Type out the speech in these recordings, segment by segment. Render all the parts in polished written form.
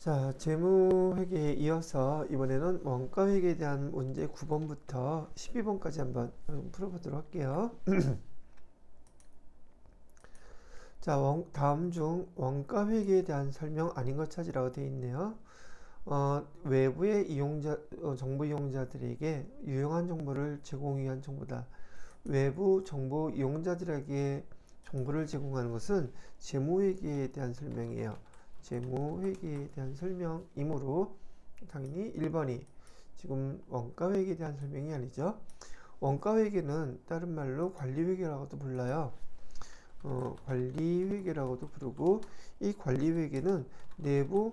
자, 재무회계에 이어서 이번에는 원가회계에 대한 문제 9번부터 12번까지 한번 풀어보도록 할게요. 자, 다음 중 원가회계에 대한 설명 아닌 것 찾으라고 되어 있네요. 외부의 정보 이용자들에게 유용한 정보를 제공하기 위한 정보다. 외부 정보 이용자들에게 정보를 제공하는 것은 재무회계에 대한 설명이에요. 재무회계에 대한 설명이므로 당연히 1번이 지금 원가회계에 대한 설명이 아니죠. 원가회계는 다른 말로 관리회계라고도 불러요. 관리회계라고도 부르고, 이 관리회계는 내부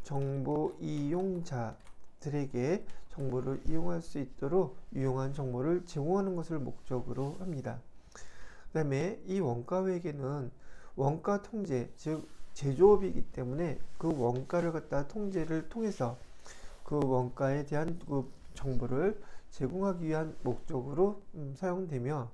정보 이용자들에게 정보를 이용할 수 있도록 유용한 정보를 제공하는 것을 목적으로 합니다. 그 다음에 이 원가회계는 원가 통제, 즉 제조업이기 때문에 그 원가를 갖다 통제를 통해서 그 원가에 대한 그 정보를 제공하기 위한 목적으로 사용되며,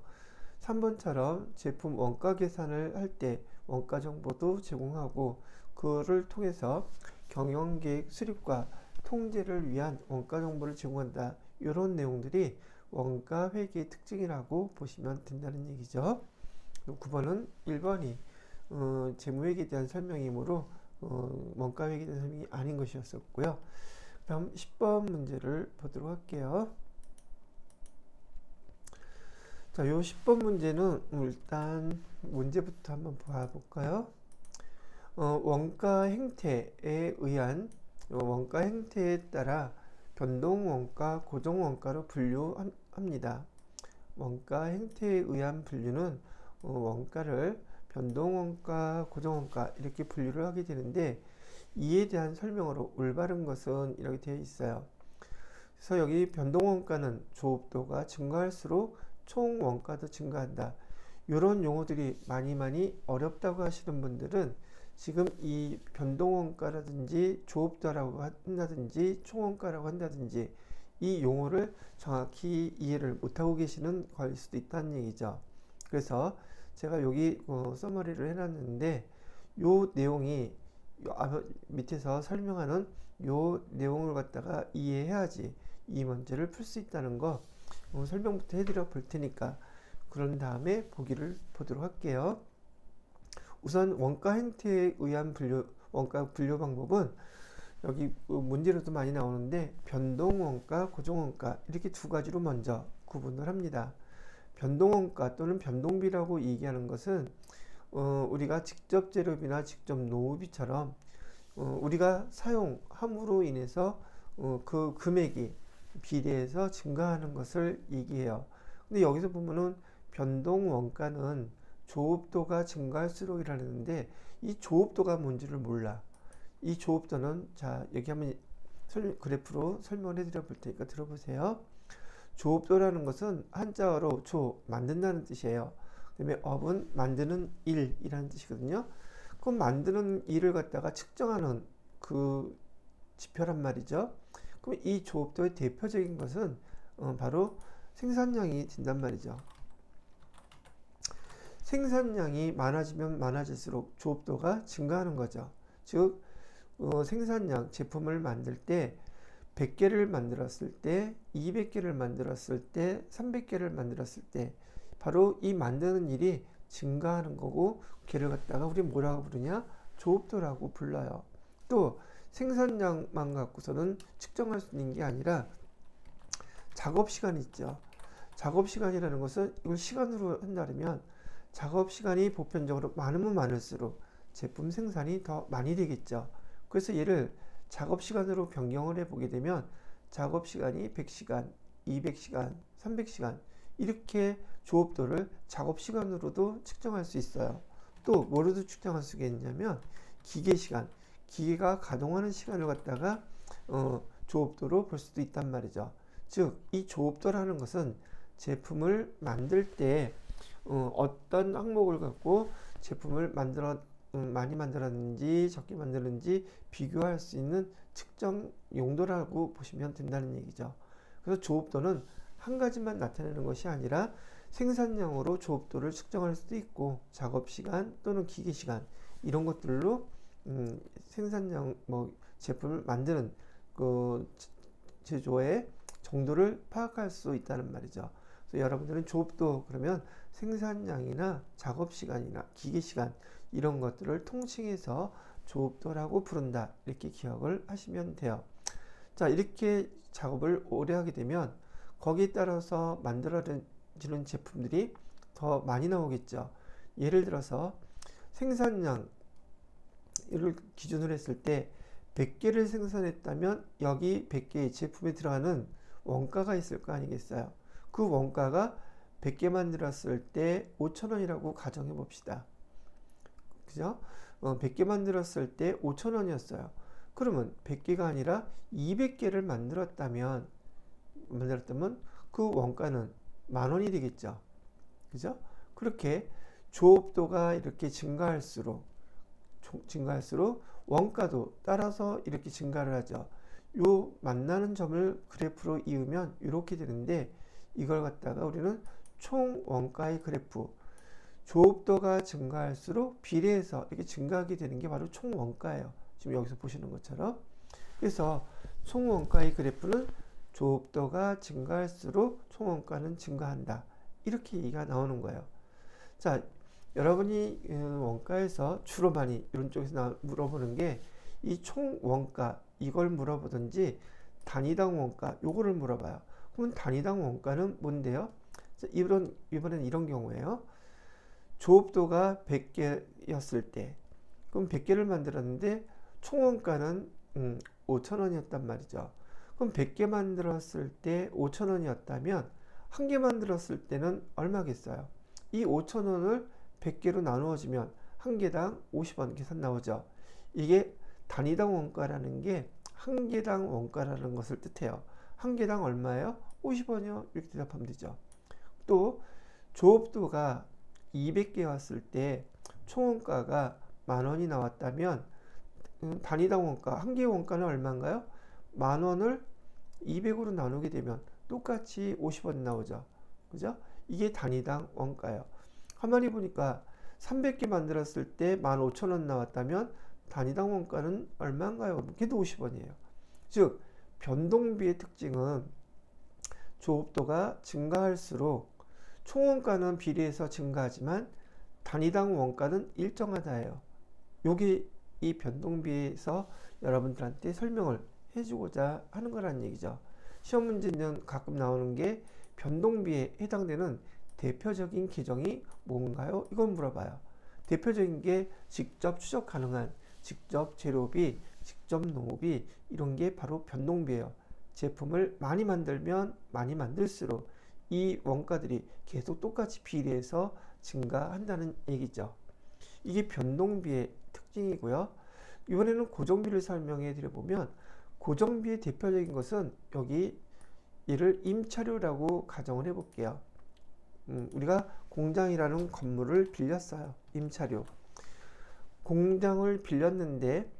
3번처럼 제품 원가 계산을 할 때 원가 정보도 제공하고, 그를 통해서 경영계획 수립과 통제를 위한 원가 정보를 제공한다. 이런 내용들이 원가 회계의 특징이라고 보시면 된다는 얘기죠. 9번은 1번이 재무회계에 대한 설명이므로 원가회계에 대한 설명이 아닌 것이었었고요. 다음 10번 문제를 보도록 할게요. 자, 요 10번 문제는 일단 문제부터 한번 봐볼까요? 원가 행태에 의한 원가 행태에 따라 변동원가, 고정원가로 분류합니다. 원가 행태에 의한 분류는 원가를 변동원가, 고정원가 이렇게 분류를 하게 되는데, 이에 대한 설명으로 올바른 것은 이렇게 되어 있어요. 그래서 여기 변동원가는 조업도가 증가할수록 총원가도 증가한다. 이런 용어들이 많이 어렵다고 하시는 분들은 지금 이 변동원가라든지 조업도라고 한다든지 총원가라고 한다든지 이 용어를 정확히 이해를 못하고 계시는 거일 수도 있다는 얘기죠. 그래서 제가 여기 서머리를 해놨는데, 요 내용이 밑에서 설명하는 요 내용을 갖다가 이해해야지 이 문제를 풀 수 있다는 거 설명부터 해드려 볼 테니까 그런 다음에 보기를 보도록 할게요. 우선 원가 행태에 의한 원가 분류 방법은 여기 문제로도 많이 나오는데, 변동원가, 고정원가 이렇게 두 가지로 먼저 구분을 합니다. 변동원가 또는 변동비라고 얘기하는 것은 우리가 직접 재료비나 직접 노후비처럼 우리가 사용함으로 인해서 그 금액이 비례해서 증가하는 것을 얘기해요. 근데 여기서 보면은 변동원가는 조업도가 증가할수록 이라는데, 이 조업도가 뭔지를 몰라. 이 조업도는, 자, 여기 한번 그래프로 설명을 해드려 볼 테니까 들어보세요. 조업도라는 것은 한자어로 조, 만든다는 뜻이에요. 그 다음에 업은 만드는 일이라는 뜻이거든요. 그럼 만드는 일을 갖다가 측정하는 그 지표란 말이죠. 그럼 이 조업도의 대표적인 것은 바로 생산량이 된단 말이죠. 생산량이 많아지면 많아질수록 조업도가 증가하는 거죠. 즉 생산량, 제품을 만들 때 100개를 만들었을 때, 200개를 만들었을 때, 300개를 만들었을 때 바로 이 만드는 일이 증가하는 거고, 걔를 갖다가 우리 뭐라고 부르냐? 조업도라고 불러요. 또 생산량만 갖고서는 측정할 수 있는 게 아니라 작업시간이 있죠. 작업시간이라는 것은 이걸 시간으로 한다면 작업시간이 보편적으로 많으면 많을수록 제품 생산이 더 많이 되겠죠. 그래서 얘를 작업시간으로 변경을 해보게 되면 작업시간이 100시간, 200시간, 300시간 이렇게 조업도를 작업시간으로도 측정할 수 있어요. 또 뭐로도 측정할 수 있겠냐면 기계시간, 기계가 가동하는 시간을 갖다가 조업도로 볼 수도 있단 말이죠. 즉 이 조업도라는 것은 제품을 만들 때 어떤 항목을 갖고 제품을 많이 만들었는지 적게 만들었는지 비교할 수 있는 측정 용도라고 보시면 된다는 얘기죠. 그래서 조업도는 한 가지만 나타내는 것이 아니라 생산량으로 조업도를 측정할 수도 있고, 작업시간 또는 기계시간 이런 것들로 생산량 제품을 만드는 그 제조의 정도를 파악할 수 있다는 말이죠. 그래서 여러분들은 조업도 그러면 생산량이나 작업 시간이나 기계 시간 이런 것들을 통칭해서 조업도라고 부른다, 이렇게 기억을 하시면 돼요. 자, 이렇게 작업을 오래 하게 되면 거기에 따라서 만들어지는 제품들이 더 많이 나오겠죠. 예를 들어서 생산량을 기준으로 했을 때 100개를 생산했다면 여기 100개의 제품에 들어가는 원가가 있을 거 아니겠어요. 그 원가가 100개 만들었을 때 5,000원이라고 가정해 봅시다. 그죠? 100개 만들었을 때 5,000원이었어요. 그러면 100개가 아니라 200개를 만들었다면 그 원가는 10,000원이 되겠죠. 그죠? 그렇게 조업도가 이렇게 증가할수록 원가도 따라서 이렇게 증가를 하죠. 요 만나는 점을 그래프로 이으면 이렇게 되는데, 이걸 갖다가 우리는 총 원가의 그래프, 조업도가 증가할수록 비례해서 이렇게 증가하게 되는 게 바로 총 원가예요. 지금 여기서 보시는 것처럼. 그래서 총 원가의 그래프는 조업도가 증가할수록 총 원가는 증가한다, 이렇게 얘기가 나오는 거예요. 자, 여러분이 원가에서 주로 많이 이런 쪽에서 물어보는 게 이 총 원가, 이걸 물어보든지 단위당 원가, 요거를 물어봐요. 그럼 단위당 원가는 뭔데요? 자, 이번엔 이런 경우에요. 조업도가 100개였을 때, 그럼 100개를 만들었는데 총 원가는 5,000원이었단 말이죠. 그럼 100개 만들었을 때 5,000원이었다면 한 개 만들었을 때는 얼마겠어요? 이 5,000원을 100개로 나누어지면 한 개당 50원 계산 나오죠. 이게 단위당 원가라는 게 한 개당 원가라는 것을 뜻해요. 한 개당 얼마예요? 50원이요. 이렇게 대답하면 되죠. 또 조업도가 200개 왔을 때 총원가가 10,000원이 나왔다면 단위당 원가, 한 개의 원가는 얼마인가요? 10,000원을 200으로 나누게 되면 똑같이 50원 나오죠. 그죠? 이게 단위당 원가예요. 가만히 보니까 300개 만들었을 때 15,000원 나왔다면 단위당 원가는 얼마인가요? 걔도 50원이에요. 즉 변동비의 특징은 조업도가 증가할수록 총원가는 비례해서 증가하지만 단위당 원가는 일정하다예요. 요게 이 변동비에서 여러분들한테 설명을 해주고자 하는 거란 얘기죠. 시험 문제는 가끔 나오는 게 변동비에 해당되는 대표적인 계정이 뭔가요? 이건 물어봐요. 대표적인 게 직접 추적 가능한 직접 재료비, 직접 농업비, 이런 게 바로 변동비예요. 제품을 많이 만들면 많이 만들수록 이 원가들이 계속 똑같이 비례해서 증가한다는 얘기죠. 이게 변동비의 특징이고요. 이번에는 고정비를 설명해 드려보면, 고정비의 대표적인 것은 여기 얘를 임차료라고 가정을 해 볼게요. 우리가 공장이라는 건물을 빌렸어요. 임차료. 공장을 빌렸는데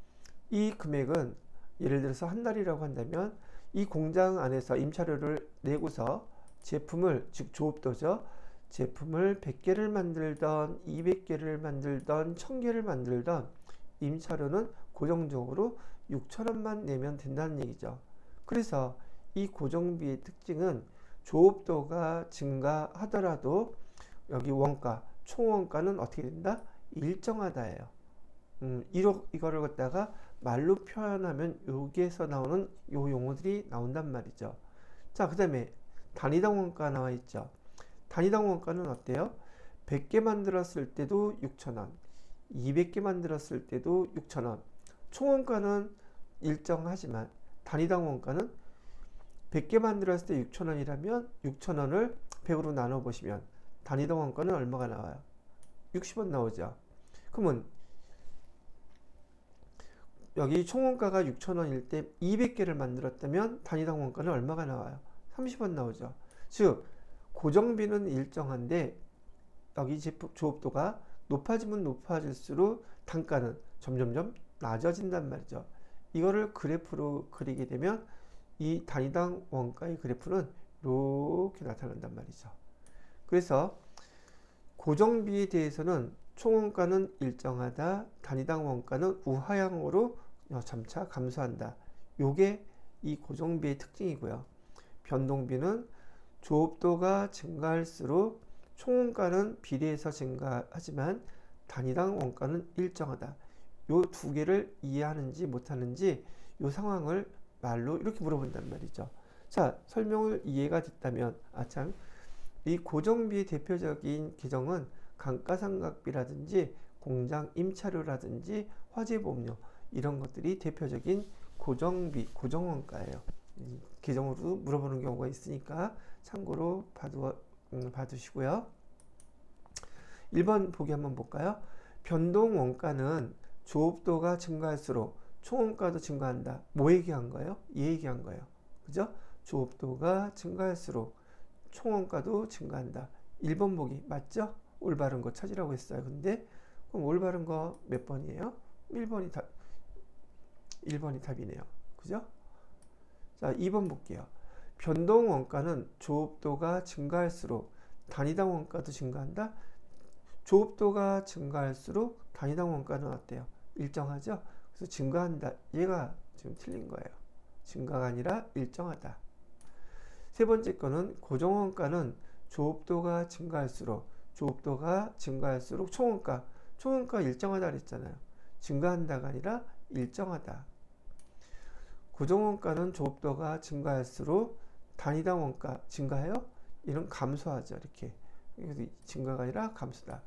이 금액은 예를 들어서 한 달이라고 한다면 이 공장 안에서 임차료를 내고서 제품을, 즉 조업도죠. 제품을 100개를 만들던 200개를 만들던 1000개를 만들던 임차료는 고정적으로 6,000원만 내면 된다는 얘기죠. 그래서 이 고정비의 특징은 조업도가 증가하더라도 여기 원가, 총원가는 어떻게 된다? 일정하다예요. 이거를 갖다가 말로 표현하면 여기에서 나오는 요 용어들이 나온단 말이죠. 자, 그 다음에 단위당 원가 나와 있죠. 단위당 원가는 어때요? 100개 만들었을 때도 6,000원, 200개 만들었을 때도 6,000원. 총원가는 일정하지만 단위당 원가는 100개 만들었을 때 6,000원이라면 6,000원을 100으로 나눠 보시면 단위당 원가는 얼마가 나와요? 60원 나오죠. 그러면 여기 총원가가 6,000원일 때 200개를 만들었다면 단위당 원가는 얼마가 나와요? 30원 나오죠. 즉 고정비는 일정한데 여기 조업도가 높아지면 높아질수록 단가는 점점점 낮아진단 말이죠. 이거를 그래프로 그리게 되면 이 단위당 원가의 그래프는 이렇게 나타난단 말이죠. 그래서 고정비에 대해서는 총원가는 일정하다. 단위당 원가는 우하향으로 점차 감소한다. 요게 이 고정비의 특징이고요. 변동비는 조업도가 증가할수록 총원가는 비례해서 증가하지만 단위당 원가는 일정하다. 요 두 개를 이해하는지 못하는지 요 상황을 말로 이렇게 물어본단 말이죠. 자, 설명을 이해가 됐다면 참, 이 고정비의 대표적인 계정은 감가상각비라든지 공장 임차료라든지 화재보험료 이런 것들이 대표적인 고정비, 고정원가예요. 계정으로 물어보는 경우가 있으니까 참고로 봐두시고요. 1번 보기 한번 볼까요? 변동원가는 조업도가 증가할수록 총원가도 증가한다. 뭐 얘기한 거예요? 얘 얘기한 거예요. 그죠? 조업도가 증가할수록 총원가도 증가한다. 1번 보기 맞죠? 올바른 거 찾으라고 했어요. 근데 그럼 올바른 거 몇 번이에요? 1번이 답이네요. 그죠? 자, 2번 볼게요. 변동 원가는 조업도가 증가할수록 단위당 원가도 증가한다. 조업도가 증가할수록 단위당 원가는 어때요? 일정하죠? 그래서 증가한다. 얘가 지금 틀린 거예요. 증가가 아니라 일정하다. 세 번째 거는 고정원가는 조업도가 증가할수록 총원가 일정하다 그랬잖아요. 증가한다가 아니라 일정하다. 고정원가는 조업도가 증가할수록 단위당 원가 증가해요? 이런 감소하죠. 이렇게. 그래서 증가가 아니라 감소다.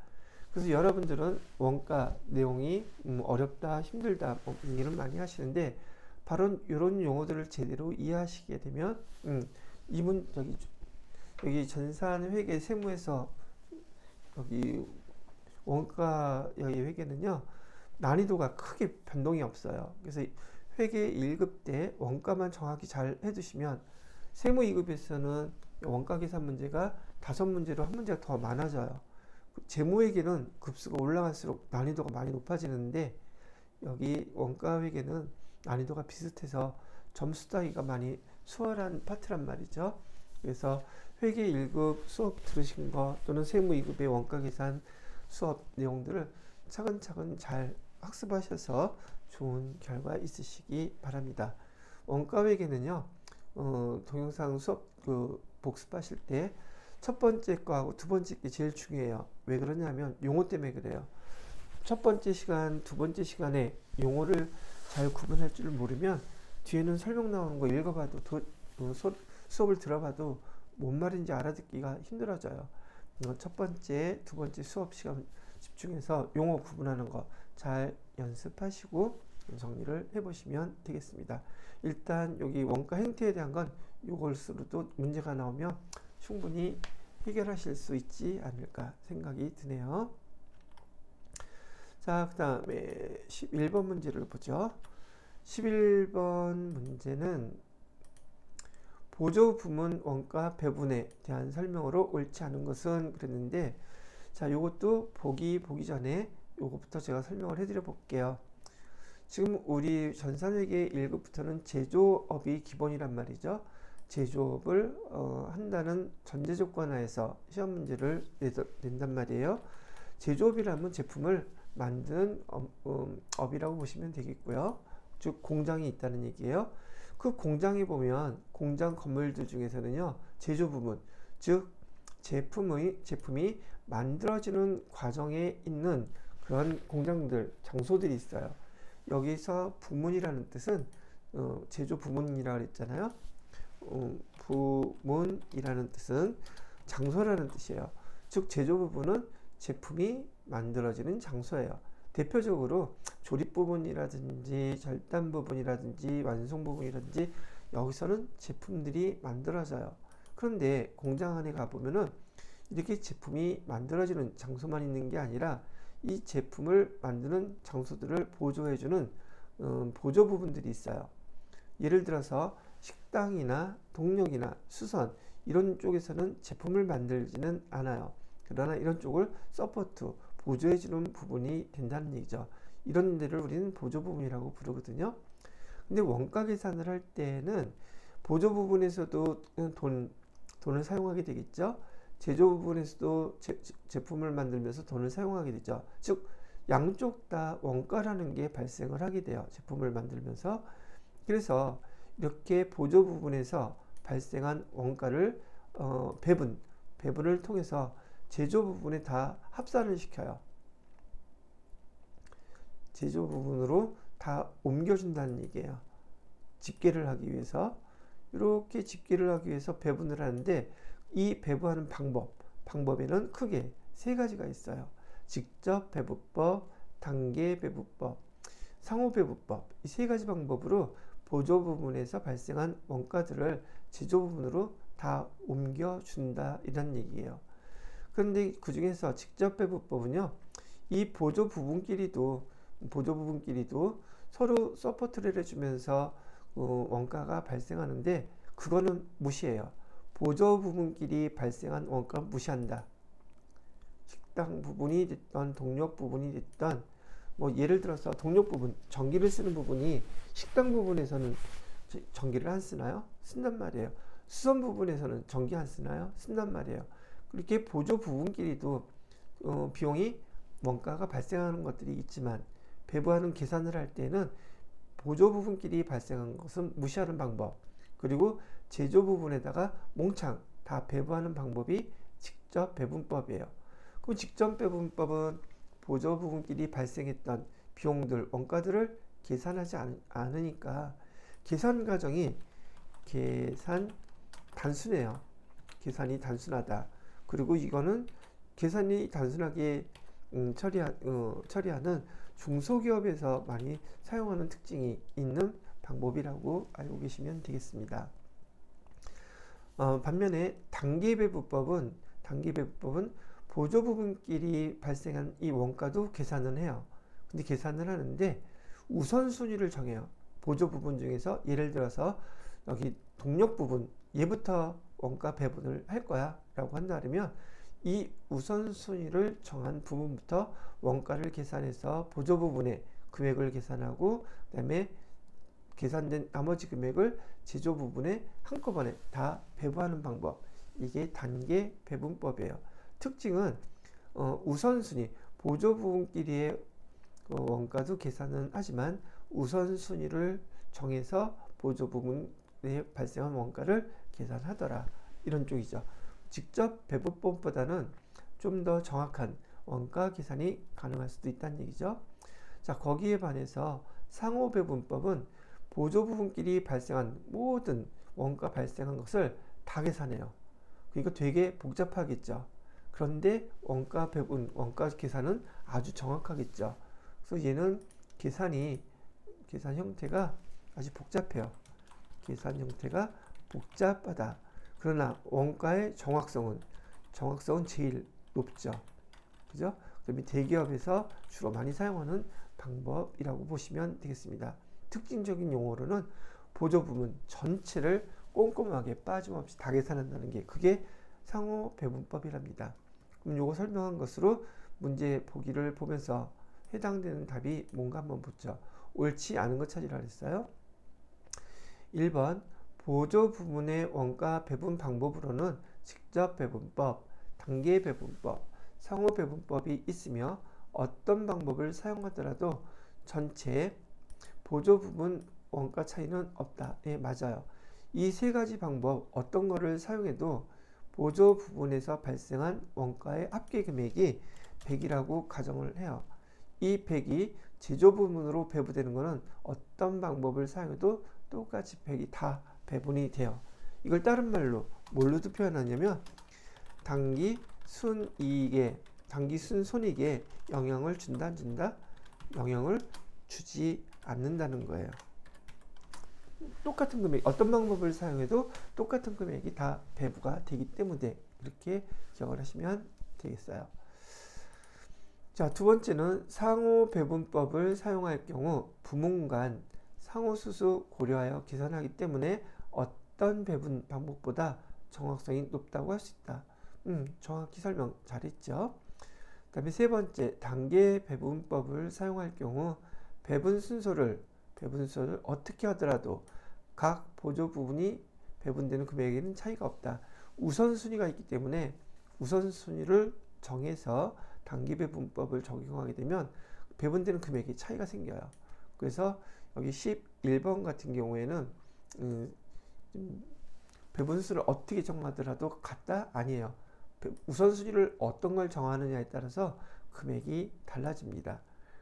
그래서 여러분들은 원가 내용이 어렵다, 힘들다 이런 많이 하시는데 바로 이런 용어들을 제대로 이해하시게 되면 여기 전산회계 세무에서 여기 원가 여기 회계는요 난이도가 크게 변동이 없어요. 그래서 회계 1급 때 원가만 정확히 잘 해두시면 세무 2급에서는 원가 계산 문제가 5문제로 한 문제가 더 많아져요. 재무회계는 급수가 올라갈수록 난이도가 많이 높아지는데 여기 원가회계는 난이도가 비슷해서 점수 따기가 많이 수월한 파트란 말이죠. 그래서 회계 1급 수업 들으신 거 또는 세무 2급의 원가계산 수업 내용들을 차근차근 잘 학습하셔서 좋은 결과 있으시기 바랍니다. 원가회계는요 동영상 수업 복습하실 때 첫 번째 거하고 두 번째 게 제일 중요해요. 왜 그러냐면 용어 때문에 그래요. 첫 번째 시간, 두 번째 시간에 용어를 잘 구분할 줄 모르면 뒤에는 설명 나오는 거 읽어봐도 수업을 들어봐도 뭔 말인지 알아듣기가 힘들어져요. 첫 번째, 두 번째 수업 시간 집중해서 용어 구분하는 거 잘 연습하시고 정리를 해보시면 되겠습니다. 일단 여기 원가 행태에 대한 건 이걸로도 문제가 나오면 충분히 해결하실 수 있지 않을까 생각이 드네요. 자, 그 다음에 11번 문제를 보죠. 11번 문제는 보조 부문 원가 배분에 대한 설명으로 옳지 않은 것은 그랬는데 자, 요것도 보기 전에 요것부터 제가 설명을 해드려 볼게요. 지금 우리 전산회계 1급부터는 제조업이 기본이란 말이죠. 제조업을 한다는 전제 조건 하에서 시험 문제를 낸단 말이에요. 제조업이라면 제품을 만든 업이라고 보시면 되겠고요. 즉 공장이 있다는 얘기예요. 그 공장에 보면 공장 건물들 중에서는요 제조 부분, 즉 제품이 만들어지는 과정에 있는 그런 공장들, 장소들이 있어요. 여기서 부문이라는 뜻은 제조 부문이라고 했잖아요. 부문이라는 뜻은 장소라는 뜻이에요. 즉 제조 부분은 제품이 만들어지는 장소예요. 대표적으로 조립 부분이라든지 절단 부분이라든지 완성 부분이라든지 여기서는 제품들이 만들어져요. 그런데 공장 안에 가보면은 이렇게 제품이 만들어지는 장소만 있는 게 아니라 이 제품을 만드는 장소들을 보조해주는 보조 부분들이 있어요. 예를 들어서 식당이나 동력이나 수선 이런 쪽에서는 제품을 만들지는 않아요. 그러나 이런 쪽을 서포트, 보조해주는 부분이 된다는 얘기죠. 이런 데를 우리는 보조 부분이라고 부르거든요. 근데 원가 계산을 할 때는 보조 부분에서도 돈을 사용하게 되겠죠. 제조 부분에서도 제품을 만들면서 돈을 사용하게 되죠. 즉 양쪽 다 원가라는 게 발생을 하게 돼요. 제품을 만들면서. 그래서 이렇게 보조 부분에서 발생한 원가를 배분을 통해서 제조 부분에 다 합산을 시켜요. 제조 부분으로 다 옮겨준다는 얘기예요. 집계를 하기 위해서. 이렇게 집계를 하기 위해서 배분을 하는데, 이 배분하는 방법에는 크게 세 가지가 있어요. 직접 배분법, 단계 배분법, 상호 배분법. 이 세 가지 방법으로 보조 부분에서 발생한 원가들을 제조 부분으로 다 옮겨준다, 이런 얘기예요. 그런데 그 중에서 직접 배분법은요, 이 보조 부분끼리도 서로 서포트를 해주면서 원가가 발생하는데, 그거는 무시해요. 보조 부분끼리 발생한 원가는 무시한다. 식당 부분이 됐던 동력 부분이 됐던, 뭐 예를 들어서 동력 부분, 전기를 쓰는 부분이 식당 부분에서는 전기를 안 쓰나요? 쓴단 말이에요. 수선 부분에서는 전기 안 쓰나요? 쓴단 말이에요. 그렇게 보조 부분끼리도 비용이 원가가 발생하는 것들이 있지만, 배부하는 계산을 할 때는 보조 부분끼리 발생한 것은 무시하는 방법, 그리고 제조 부분에다가 몽창 다 배부하는 방법이 직접 배분법이에요. 그럼 직접 배분법은 보조 부분끼리 발생했던 비용들, 원가들을 계산하지 않으니까 계산 과정이 단순해요. 계산이 단순하다. 그리고 이거는 계산이 단순하게 처리하는 중소기업에서 많이 사용하는 특징이 있는 방법이라고 알고 계시면 되겠습니다. 반면에 단계 배분법은 보조 부분끼리 발생한 이 원가도 계산은 해요. 근데 계산을 하는데 우선순위를 정해요. 보조 부분 중에서 예를 들어서 여기 동력 부분, 얘부터 원가 배분을 할 거야 라고 한다면, 이 우선순위를 정한 부분부터 원가를 계산해서 보조 부분의 금액을 계산하고, 그 다음에 계산된 나머지 금액을 제조 부분에 한꺼번에 다 배분하는 방법, 이게 단계 배분법이에요. 특징은 우선순위, 보조 부분끼리의 원가도 계산은 하지만 우선순위를 정해서 보조 부분에 발생한 원가를 계산하더라, 이런 쪽이죠. 직접 배분법보다는 좀 더 정확한 원가 계산이 가능할 수도 있다는 얘기죠. 자, 거기에 반해서 상호 배분법은 보조 부분끼리 발생한 모든 원가 발생한 것을 다 계산해요. 그러니까 되게 복잡하겠죠. 그런데 원가 계산은 아주 정확하겠죠. 그래서 얘는 계산 형태가 아주 복잡해요. 계산 형태가 복잡하다. 그러나 원가의 정확성은 제일 높죠. 그죠? 그다음에 대기업에서 주로 많이 사용하는 방법이라고 보시면 되겠습니다. 특징적인 용어로는 보조 부분 전체를 꼼꼼하게 빠짐없이 다 계산한다는 게, 그게 상호 배분법이랍니다. 그럼 요거 설명한 것으로 문제 보기를 보면서 해당되는 답이 뭔가 한번 보죠. 옳지 않은 것 찾으라 그랬어요. 1번 보조 부분의 원가 배분 방법으로는 직접 배분법, 단계 배분법, 상호 배분법이 있으며 어떤 방법을 사용하더라도 전체 보조 부분 원가 차이는 없다. 예, 맞아요. 이 세 가지 방법 어떤 거를 사용해도 보조 부분에서 발생한 원가의 합계 금액이 100이라고 가정을 해요. 이 100이 제조 부분으로 배분되는 것은 어떤 방법을 사용해도 똑같이 100이 다 배분이 돼요. 이걸 다른 말로 뭘로도 표현하냐면 단기 순손익에 영향을 준다, 영향을 주지 않는다는 거예요. 똑같은 금액, 어떤 방법을 사용해도 똑같은 금액이 다 배부가 되기 때문에 이렇게 기억을 하시면 되겠어요. 자, 두 번째는 상호 배분법을 사용할 경우 부문 간 상호수수 고려하여 계산하기 때문에 어떤 배분 방법보다 정확성이 높다고 할 수 있다. 정확히 설명 잘했죠. 그 다음에 세 번째, 단계 배분법을 사용할 경우 배분 순서를 어떻게 하더라도 각 보조 부분이 배분되는 금액에는 차이가 없다. 우선순위가 있기 때문에 우선순위를 정해서 단기배분법을 적용하게 되면 배분되는 금액이 차이가 생겨요. 그래서 여기 11번 같은 경우에는 배분수를 어떻게 정하더라도 같다? 아니에요. 우선순위를 어떤 걸 정하느냐에 따라서 금액이 달라집니다.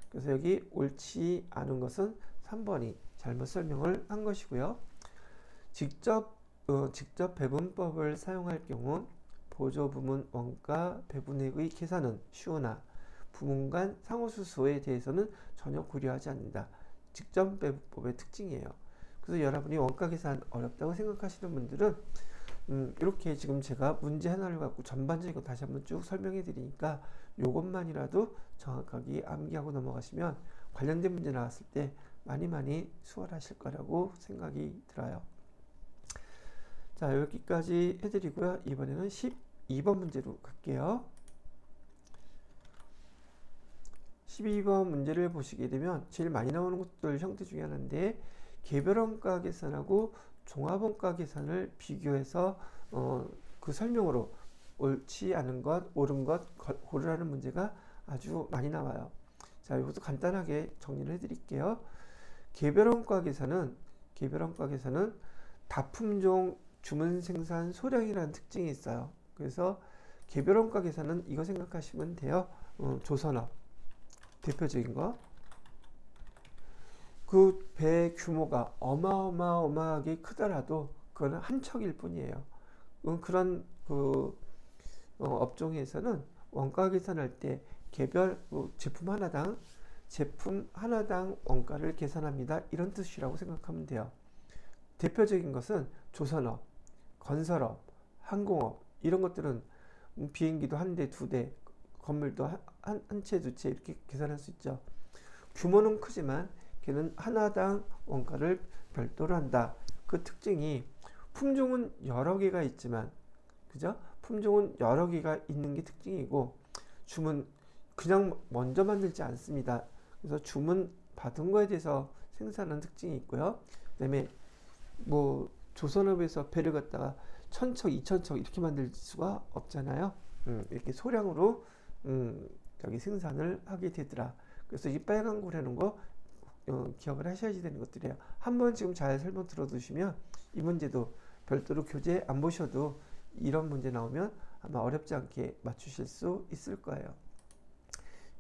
그래서 여기 옳지 않은 것은 3번이 잘못 설명을 한 것이고요. 직접 배분법을 사용할 경우 보조부문 원가 배분액의 계산은 쉬우나 부문 간 상호수소에 대해서는 전혀 고려하지 않는다. 직접 배분법의 특징이에요. 그래서 여러분이 원가 계산 어렵다고 생각하시는 분들은 이렇게 지금 제가 문제 하나를 갖고 전반적인 거 다시 한번 쭉 설명해 드리니까 요것만이라도 정확하게 암기하고 넘어가시면 관련된 문제 나왔을 때 많이 수월하실 거라고 생각이 들어요. 자, 여기까지 해드리고요. 이번에는 12번 문제로 갈게요. 12번 문제를 보시게 되면 제일 많이 나오는 것들 형태 중에 하나인데 개별원가 계산하고 종합원가 계산을 비교해서 그 설명으로 옳지 않은 것, 옳은 것 고르라는 문제가 아주 많이 나와요. 자, 이것도 간단하게 정리를 해드릴게요. 개별원가 계산은 다품종 주문 생산 소량이라는 특징이 있어요. 그래서 개별원가 계산은 이거 생각하시면 돼요. 조선업 대표적인 거. 그 배 규모가 어마어마하게 크더라도 그거는 한 척일 뿐이에요. 그런 업종에서는 원가 계산할 때 개별 제품 하나당 원가를 계산합니다. 이런 뜻이라고 생각하면 돼요. 대표적인 것은 조선업, 건설업, 항공업 이런 것들은 비행기도 한 대, 두 대, 건물도 한 채, 두 채 이렇게 계산할 수 있죠. 규모는 크지만 걔는 하나당 원가를 별도로 한다. 그 특징이 품종은 여러 개가 있지만, 그죠? 품종은 여러 개가 있는 게 특징이고 주문 그냥 먼저 만들지 않습니다. 그래서 주문 받은 거에 대해서 생산하는 특징이 있고요. 그다음에 뭐 조선업에서 배를 갖다가 1000척, 2000척 이렇게 만들 수가 없잖아요. 이렇게 소량으로 저기 생산을 하게 되더라. 그래서 이 빨간 고라는 거 기억을 하셔야지 되는 것들이에요. 한번 지금 잘 설명 들어두시면 이 문제도 별도로 교재 안 보셔도 이런 문제 나오면 아마 어렵지 않게 맞추실 수 있을 거예요.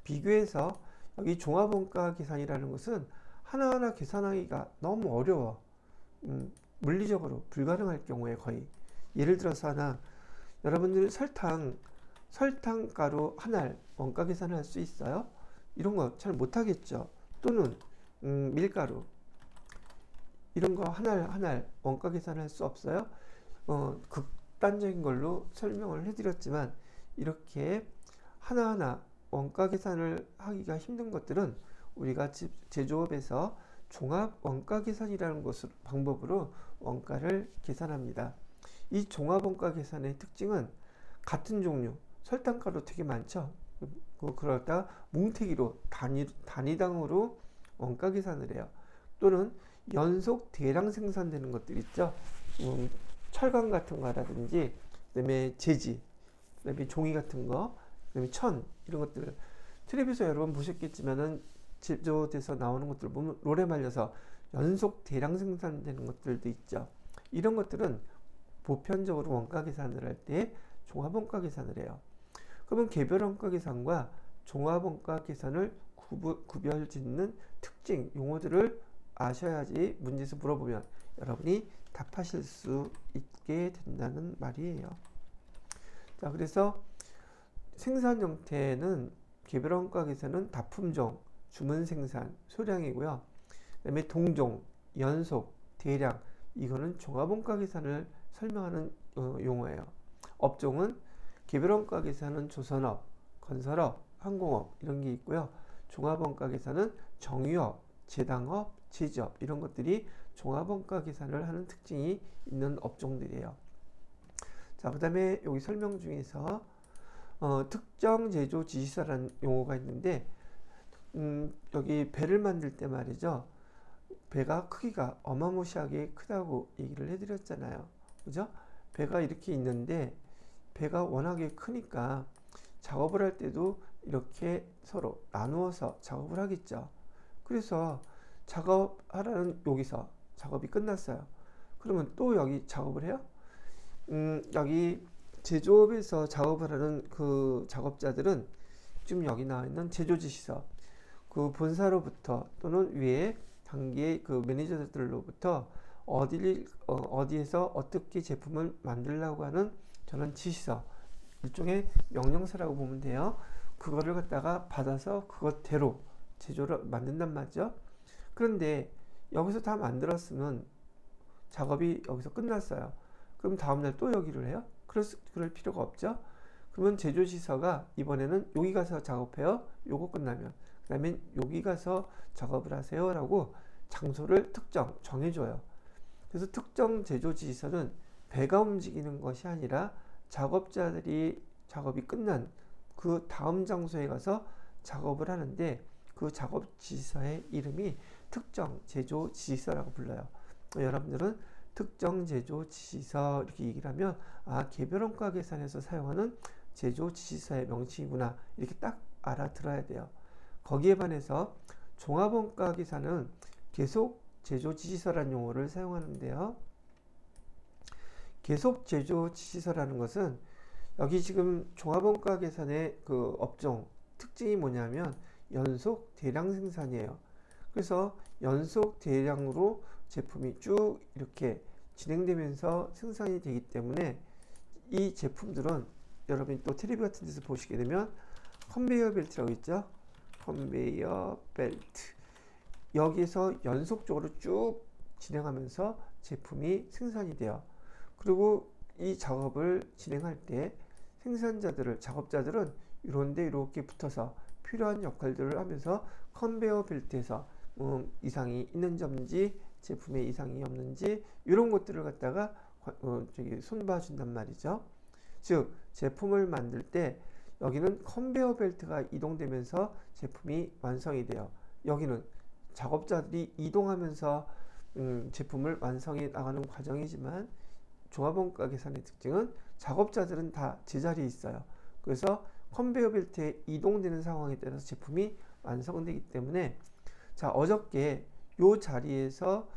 비교해서 여기 종합원가 계산이라는 것은 하나하나 계산하기가 너무 어려워. 물리적으로 불가능할 경우에 거의. 예를 들어서 하나, 여러분들 설탕가루 한 알 원가 계산할 수 있어요? 이런 거 잘 못하겠죠. 또는 밀가루 이런 거 한 알 원가 계산할 수 없어요? 극단적인 걸로 설명을 해드렸지만 이렇게 하나하나 원가 계산을 하기가 힘든 것들은 우리가 제조업에서 종합 원가 계산이라는 방법으로 원가를 계산합니다. 이 종합 원가 계산의 특징은 같은 종류 설탕가루 되게 많죠. 그럴 때 뭉태기로 단위당으로 원가 계산을 해요. 또는 연속 대량 생산되는 것들 있죠. 철강 같은 거라든지 그다음에 재지, 그다음에 종이 같은 거, 그다음에 천 이런 것들 텔레비에서 여러 번 보셨겠지만은 제조돼서 나오는 것들 보면 롤에 말려서 연속 대량 생산되는 것들도 있죠. 이런 것들은 보편적으로 원가 계산을 할 때 종합원가 계산을 해요. 그러면 개별원가 계산과 종합원가 계산을 구별짓는 특징 용어들을 아셔야지 문제에서 물어보면 여러분이 답하실 수 있게 된다는 말이에요. 자, 그래서 생산 형태는 개별원가 계산은 다품종, 주문 생산, 소량이고요. 그다음에 동종, 연속, 대량 이거는 종합원가 계산을 설명하는 용어예요. 업종은 개별원가 계산은 조선업, 건설업, 항공업 이런 게 있고요. 종합원가 계산은 정유업, 제당업, 제조업 이런 것들이 종합원가 계산을 하는 특징이 있는 업종들이에요. 자, 그 다음에 여기 설명 중에서 특정 제조 지시사라는 용어가 있는데 여기 배를 만들 때 말이죠. 배가 크기가 어마무시하게 크다고 얘기를 해드렸잖아요. 그죠? 배가 이렇게 있는데 배가 워낙에 크니까 작업을 할 때도 이렇게 서로 나누어서 작업을 하겠죠. 그래서 작업하라는 여기서 작업이 끝났어요. 그러면 또 여기 작업을 해요? 여기 제조업에서 작업을 하는 그 작업자들은 지금 여기 나와 있는 제조지시서 그 본사로부터 또는 위에 단계 그 매니저들로부터 어디에서 어떻게 제품을 만들려고 하는 저는 지시서, 일종의 명령서라고 보면 돼요. 그거를 갖다가 받아서 그것대로 제조를 만든단 말이죠. 그런데 여기서 다 만들었으면 작업이 여기서 끝났어요. 그럼 다음날 또 여기를 해요? 그럴 필요가 없죠. 그러면 제조지서가 이번에는 여기 가서 작업해요. 요거 끝나면. 그 다음에 여기 가서 작업을 하세요 라고 장소를 정해줘요. 그래서 특정 제조지시서는 배가 움직이는 것이 아니라 작업자들이 작업이 끝난 그 다음 장소에 가서 작업을 하는데, 그 작업 지시서의 이름이 특정 제조 지시서라고 불러요. 여러분들은 특정 제조 지시서 이렇게 얘기를 하면 개별 원가 계산에서 사용하는 제조 지시서의 명칭이구나 이렇게 딱 알아들어야 돼요. 거기에 반해서 종합 원가 계산은 계속 제조 지시서라는 용어를 사용하는데요. 계속 제조 지시서라는 것은 여기 지금 종합원가 계산의 그 업종 특징이 뭐냐면 연속 대량 생산이에요. 그래서 연속 대량으로 제품이 쭉 이렇게 진행되면서 생산이 되기 때문에 이 제품들은 여러분이 또 텔레비 같은 데서 보시게 되면 컨베이어 벨트라고 있죠. 컨베이어 벨트, 여기에서 연속적으로 쭉 진행하면서 제품이 생산이 돼요. 그리고 이 작업을 진행할 때 작업자들은 이런데 이렇게 붙어서 필요한 역할들을 하면서 컨베이어 벨트에서 이상이 있는 점인지 제품에 이상이 없는지 이런 것들을 갖다가 손봐 준단 말이죠. 즉 제품을 만들 때 여기는 컨베이어 벨트가 이동되면서 제품이 완성이 돼요. 여기는 작업자들이 이동하면서 제품을 완성해 나가는 과정이지만, 종합원가 계산의 특징은 작업자들은 다 제자리에 있어요. 그래서 컨베이어 벨트에 이동되는 상황에 따라서 제품이 완성되기 때문에, 자 어저께 요 자리에서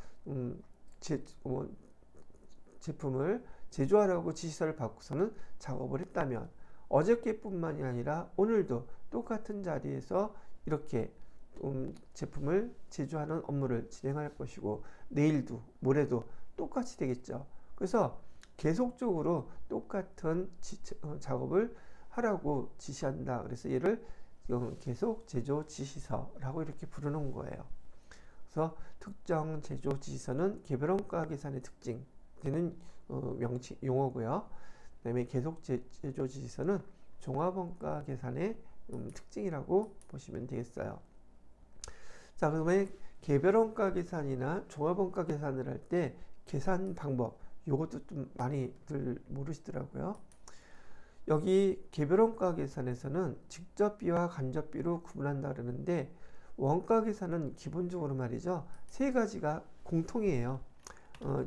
제품을 제조하라고 지시서를 받고서는 작업을 했다면 어저께뿐만이 아니라 오늘도 똑같은 자리에서 이렇게 제품을 제조하는 업무를 진행할 것이고, 내일도 모레도 똑같이 되겠죠. 그래서 계속적으로 똑같은 작업을 하라고 지시한다. 그래서 얘를 계속 제조 지시서라고 이렇게 부르는 거예요. 그래서 특정 제조 지시서는 개별 원가 계산의 특징 되는 명칭 용어고요. 그다음에 계속 제조 지시서는 종합 원가 계산의 특징이라고 보시면 되겠어요. 자, 그러면 개별 원가 계산이나 종합 원가 계산을 할 때 계산 방법, 요것도 좀 많이들 모르시더라고요. 여기 개별 원가 계산에서는 직접비와 간접비로 구분한다 그러는데, 원가 계산은 기본적으로 말이죠, 세 가지가 공통이에요.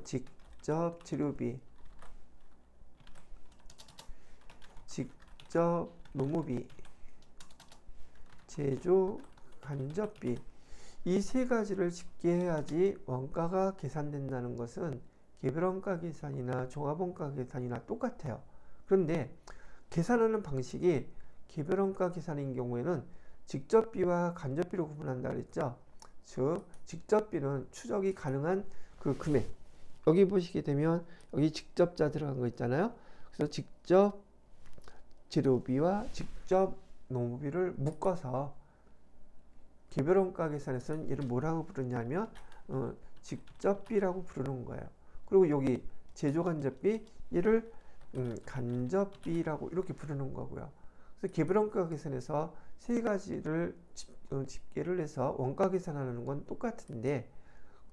직접 재료비, 직접 노무비, 제조 간접비, 이 세 가지를 집계해야지 원가가 계산된다는 것은 개별 원가 계산이나 종합 원가 계산이나 똑같아요. 그런데 계산하는 방식이 개별 원가 계산인 경우에는 직접비와 간접비로 구분한다 그랬죠. 즉 직접비는 추적이 가능한 그 금액, 여기 보시게 되면 여기 직접자 들어간 거 있잖아요. 그래서 직접 재료비와 직접 노무비를 묶어서 개별 원가 계산에서는 얘를 뭐라고 부르냐면 직접비라고 부르는 거예요. 그리고 여기 제조 간접비, 얘를 간접비라고 이렇게 부르는 거고요. 그래서 개별 원가 계산에서 세 가지를 집계를 해서 원가 계산하는 건 똑같은데,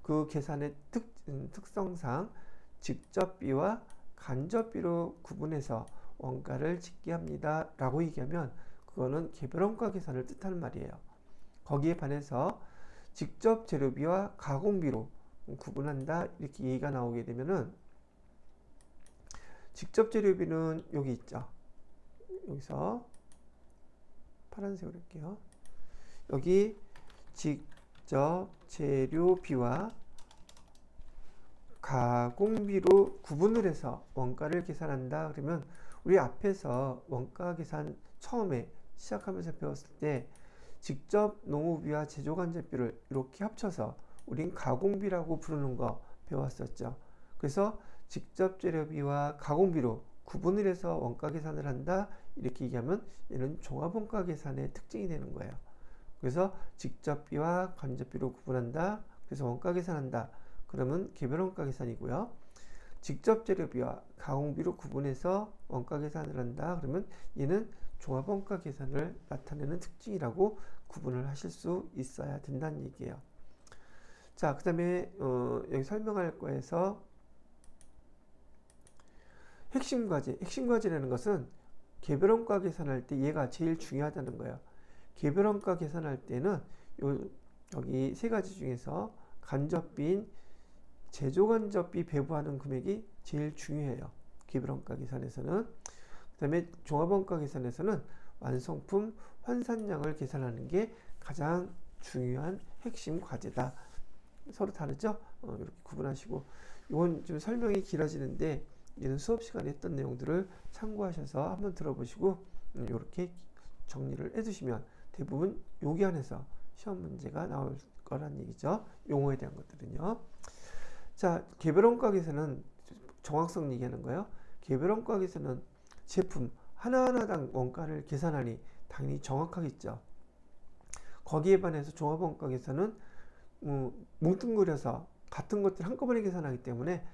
그 계산의 특성상 직접비와 간접비로 구분해서 원가를 집계합니다 라고 얘기하면 그거는 개별 원가 계산을 뜻하는 말이에요. 거기에 반해서 직접 재료비와 가공비로 구분한다 이렇게 얘기가 나오게 되면은, 직접 재료비는 여기 있죠. 여기서 파란색으로 할게요. 여기 직접 재료비와 가공비로 구분을 해서 원가를 계산한다. 그러면 우리 앞에서 원가 계산 처음에 시작하면서 배웠을 때 직접 농후비와 제조간접비를 이렇게 합쳐서 우린 가공비라고 부르는 거 배웠었죠. 그래서 직접 재료비와 가공비로 구분을 해서 원가 계산을 한다. 이렇게 얘기하면 얘는 종합원가 계산의 특징이 되는 거예요. 그래서 직접비와 간접비로 구분한다. 그래서 원가 계산한다. 그러면 개별원가 계산이고요. 직접 재료비와 가공비로 구분해서 원가 계산을 한다. 그러면 얘는 종합원가 계산을 나타내는 특징이라고 구분을 하실 수 있어야 된다는 얘기예요. 자, 그 다음에 여기 설명할 거에서 핵심 과제라는 것은 개별원가 계산할 때 얘가 제일 중요하다는 거예요. 개별원가 계산할 때는 여기 세 가지 중에서 간접비인 제조간접비 배부하는 금액이 제일 중요해요. 개별원가 계산에서는. 그 다음에 종합원가 계산에서는 완성품 환산량을 계산하는 게 가장 중요한 핵심 과제다. 서로 다르죠? 이렇게 구분하시고, 이건 좀 설명이 길어지는데 얘는 수업 시간에 했던 내용들을 참고하셔서 한번 들어보시고 이렇게 정리를 해두시면 대부분 여기 안에서 시험 문제가 나올 거란 얘기죠. 용어에 대한 것들은요. 자, 개별원가 계산은 정확성 얘기하는 거예요. 개별원가 계산은 제품 하나하나당 원가를 계산하니 당연히 정확하겠죠. 거기에 반해서 종합원가 계산은 뭉뚱그려서 같은 것들 한꺼번에 계산하기 때문에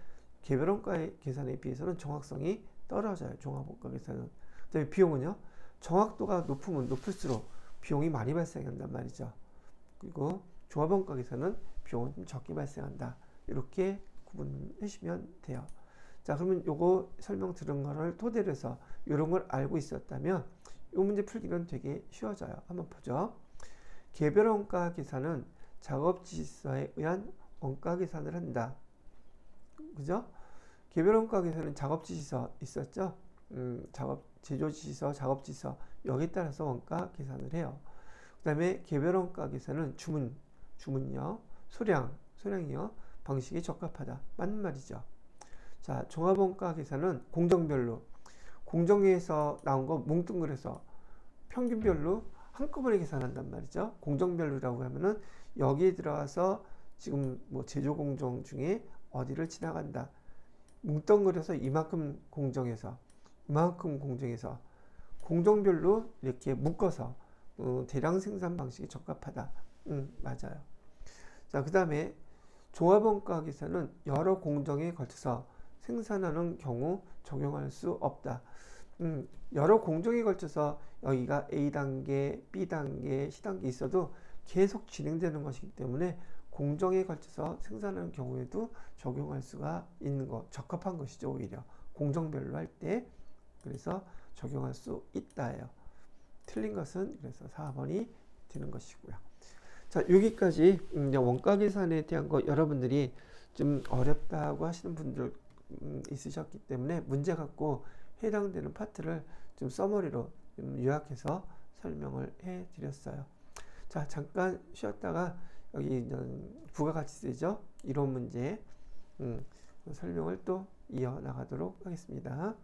개별원가 계산에 비해서는 정확성이 떨어져요. 종합원가 계산은. 그다음에 비용은요. 정확도가 높으면 높을수록 비용이 많이 발생한단 말이죠. 그리고 종합원가 계산은 비용은 좀 적게 발생한다. 이렇게 구분해 주시면 돼요. 자, 그러면 요거 설명 들은 거를 토대로 해서 이런 걸 알고 있었다면 이 문제 풀기는 되게 쉬워져요. 한번 보죠. 개별원가 계산은 작업지시서에 의한 원가 계산을 한다. 그죠? 개별원가 계산은 작업지시서 있었죠? 제조지시서, 작업지시서 여기에 따라서 원가 계산을 해요. 그 다음에 개별원가 계산은 주문요, 소량이요, 방식에 적합하다. 맞는 말이죠. 자, 종합원가 계산은 공정위에서 나온 거 뭉뚱그려서 평균별로 한꺼번에 계산한단 말이죠. 공정별로라고 하면은 여기에 들어가서 지금 뭐 제조공정 중에 어디를 지나간다. 뭉뚱그려서 이만큼 공정에서 공정별로 이렇게 묶어서 대량 생산 방식에 적합하다. 맞아요. 자, 그 다음에 종합원가 계산은 여러 공정에 걸쳐서 생산하는 경우 적용할 수 없다. 여러 공정에 걸쳐서 여기가 A단계, B단계, C단계 있어도 계속 진행되는 것이기 때문에 공정에 걸쳐서 생산하는 경우에도 적용할 수가 있는 것, 적합한 것이죠. 오히려 공정별로 할 때 그래서 적용할 수 있다예요. 틀린 것은 그래서 4번이 되는 것이고요. 자, 여기까지 원가 계산에 대한 거 여러분들이 좀 어렵다고 하시는 분들 있으셨기 때문에 문제 갖고 해당되는 파트를 좀 서머리로 좀 요약해서 설명을 해 드렸어요. 자, 잠깐 쉬었다가 여기 부가가치세죠? 이론 문제 설명을 또 이어나가도록 하겠습니다.